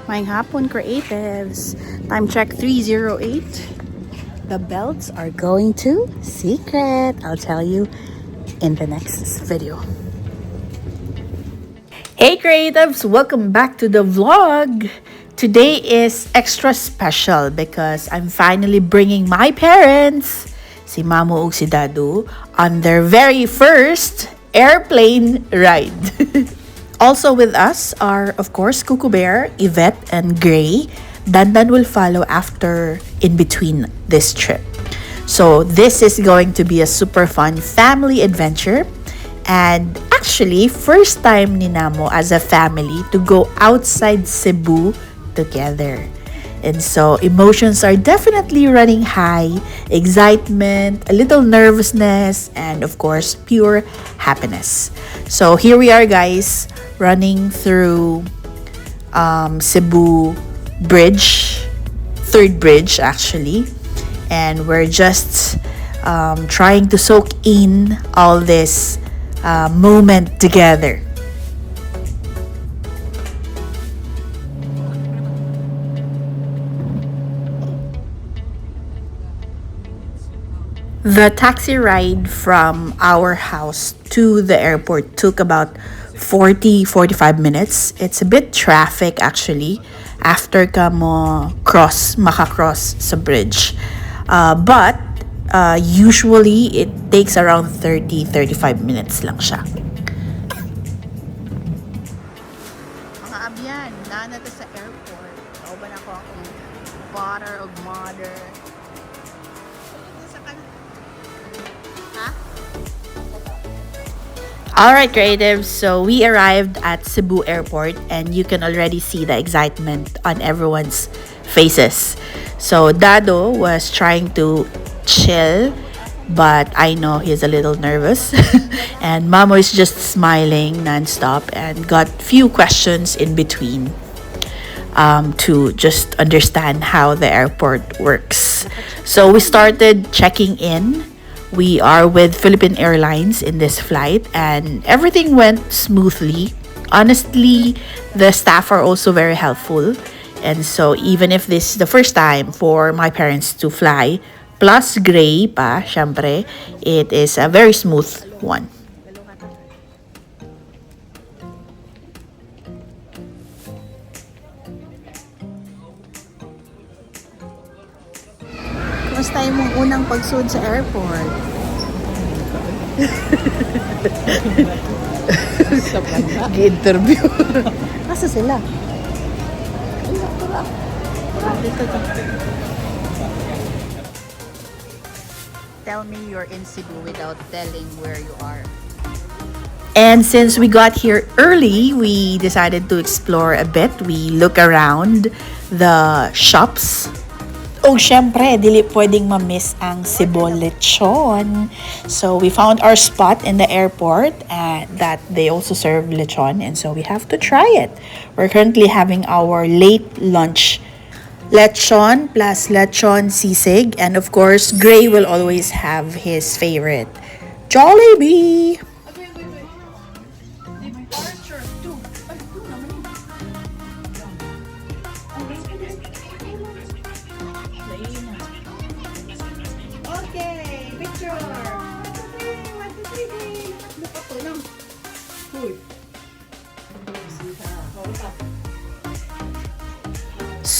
Maayong hapon, creatives. Time check 3:08. The belts are going to secret. I'll tell you in the next video. Hey creatives, welcome back to the vlog. Today is extra special because I'm finally bringing my parents, si Mamo ug si Dado, on their very first airplane ride. Also with us are, of course, Cuckoo Bear, Yvette, and Gray. Dandan will follow after in between this trip. So this is going to be a super fun family adventure. And actually, first time ni Namo as a family to go outside Cebu together. And so emotions are definitely running high, excitement, a little nervousness, and of course, pure happiness. So here we are, guys, running through Cebu Bridge, third bridge actually. And we're just trying to soak in all this moment together. The taxi ride from our house to the airport took about 45 minutes. It's a bit traffic actually after ka mo makacross sa bridge. But usually it takes around 35 minutes lang siya. Mga abyan, nana to sa airport. Kauban ako akong butter of mother. Alright creatives, so we arrived at Cebu Airport and you can already see the excitement on everyone's faces. So Dado was trying to chill, but I know he's a little nervous. And Mamo is just smiling nonstop and got few questions in between to just understand how the airport works. So we started checking in. We are with Philippine Airlines in this flight and everything went smoothly. Honestly, the staff are also very helpful. And so even if this is the first time for my parents to fly, plus Gray pa, syempre, it is a very smooth one. Kumusta yung unang pagsuod sa airport? Gi-interview. Asa sila? Tell me you're in Cebu without telling where you are. And since we got here early, we decided to explore a bit. We look around the shops. Oh, syempre, dili pwedeng ma-miss ang Cebu Lechon. So, we found our spot in the airport that they also serve lechon. And so, we have to try it. We're currently having our late lunch. Lechon plus lechon sisig. And of course, Gray will always have his favorite, Jollibee.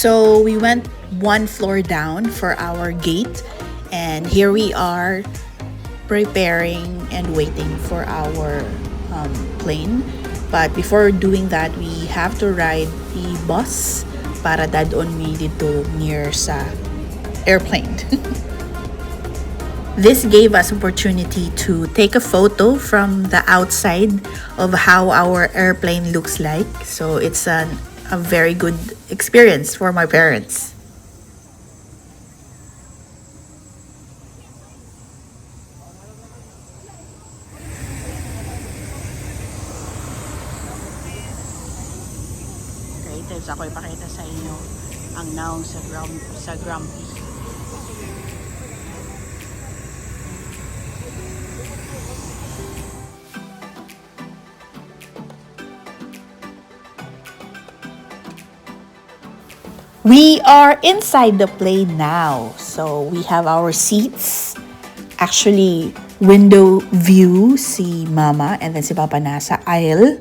So we went one floor down for our gate and here we are preparing and waiting for our plane. But before doing that, we have to ride the bus para dadon mi dito near sa airplane. This gave us opportunity to take a photo from the outside of how our airplane looks like. So it's a very good experience for my parents. Creatives, ako ipakita sa inyo ang naong sa Grumpy. We are inside the plane now. So we have our seats. Actually, window view si Mama and then si Papa nasa aisle.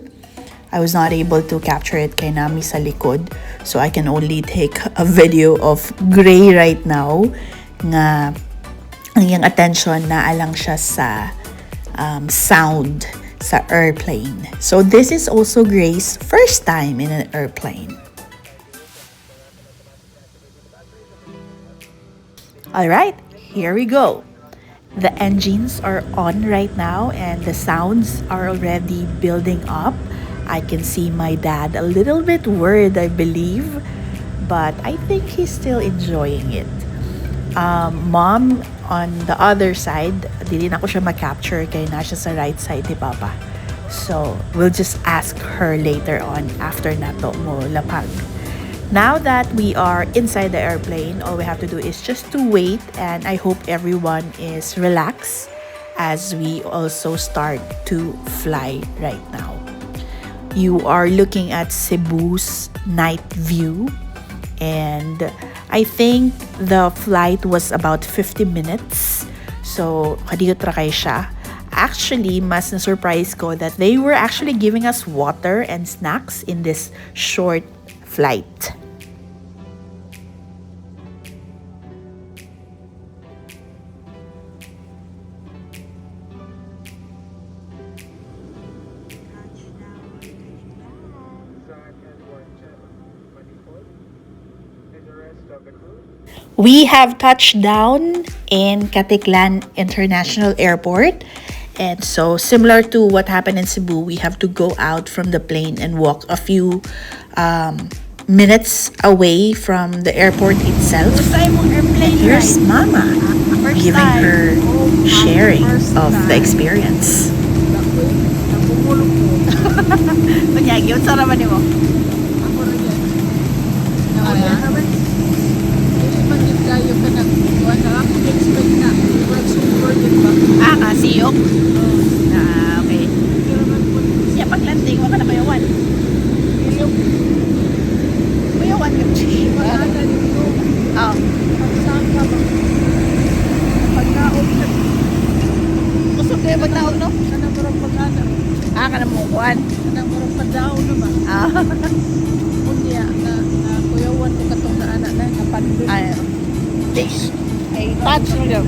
I was not able to capture it kay Nami sa likod. So I can only take a video of Gray right now nga ang iyang attention na alang siya sa sound sa airplane. So this is also Gray's first time in an airplane. Alright, here we go. The engines are on right now and the sounds are already building up. I can see my dad a little bit worried, I believe, but I think he's still enjoying it. Mom on the other side, di rin ako siya ma-capture kaya nasa sa right side ni Papa. So, we'll just ask her later on after nato mo lapag. Now that we are inside the airplane, all we have to do is just to wait, and I hope everyone is relaxed as we also start to fly right now. You are looking at Cebu's night view, and I think the flight was about 50 minutes. So, kadiyot ra kay siya. Actually, mas na-surprise ko that they were actually giving us water and snacks in this short flight. We have touched down in Caticlan International Airport. And so, similar to what happened in Cebu, we have to go out from the plane and walk a few minutes away from the airport itself. And here's Mama giving her sharing of the experience. Siyok? Okay. Siya paglanding, wala na kuyawan. Kuyawan ka ba? Oo. Pagnaog na. Gusto kayo pagnaog, no? Kanang pag-ana. Kanang mukuan. Kanang pagdaon naman. Kunya na kuyawan ko katong na anak na kapandun. Ay, touch mo lang.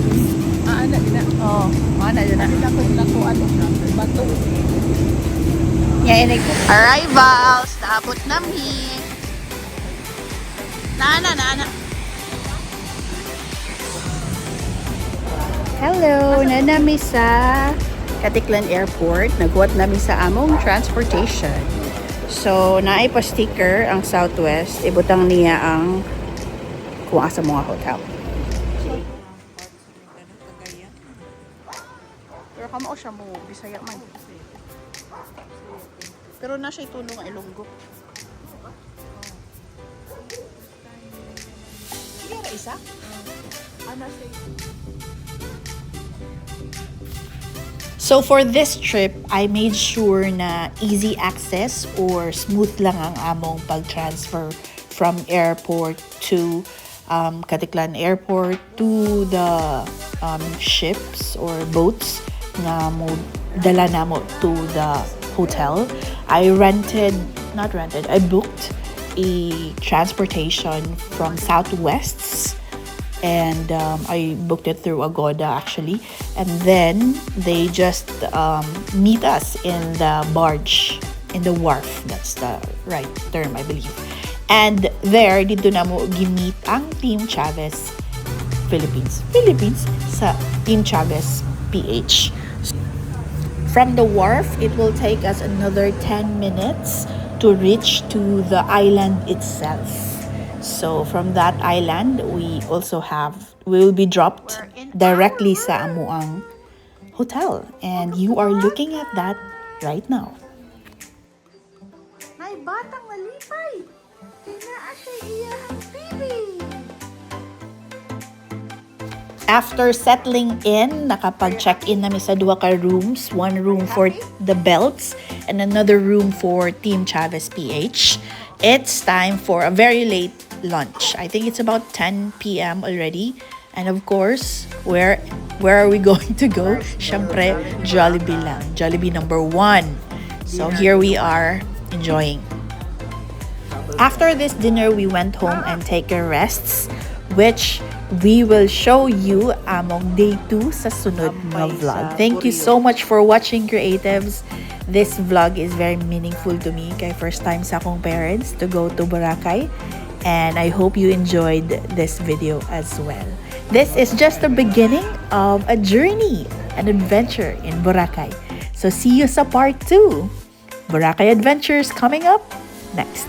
Anak na. Oo, ana dyan na. Nako ano na. Bato. Yan, arrivals. Naabot namin. Naana. Hello, nanami sa Caticlan Airport. Nagwat namin sa among transportation. So, naay pa sticker ang Southwest. Ibutang niya ang kung asa mga hotel. Pero kamo siya mo, Bisaya man. Pero na siya itulong ang Ilonggo. Sige, isa? Ano siya? So for this trip, I made sure na easy access or smooth lang ang among pag-transfer from airport to Caticlan Airport to the ships or boats na mo dala namo to the hotel. I booked a transportation from Southwest's, and I booked it through Agoda actually, and then they just meet us in the barge, in the wharf. That's the right term, I believe. And there, dito na mo gimit ang Team Chavez Philippines sa Team Chavez PH. From the wharf, it will take us another 10 minutes to reach to the island itself. So from that island, we will be dropped directly sa amuang hotel, and you are looking at that right now. Nay, batang malipay! Kinaasay iyahang baby! After settling in, nakapag-check-in namin sa duha ka rooms. One room for the belts and another room for Team Chavez PH. It's time for a very late lunch. I think it's about 10 p.m. already. And of course, where are we going to go? Syempre, Jollibee lang. Jollibee number 1. So here we are enjoying. After this dinner, we went home and take a rests, which we will show you among day 2 sa sunod na vlog. Thank you so much for watching, creatives. This vlog is very meaningful to me. Kay first time sa akong parents to go to Boracay. And I hope you enjoyed this video as well. This is just the beginning of a journey, an adventure in Boracay. So see you sa part 2. Boracay Adventures coming up next.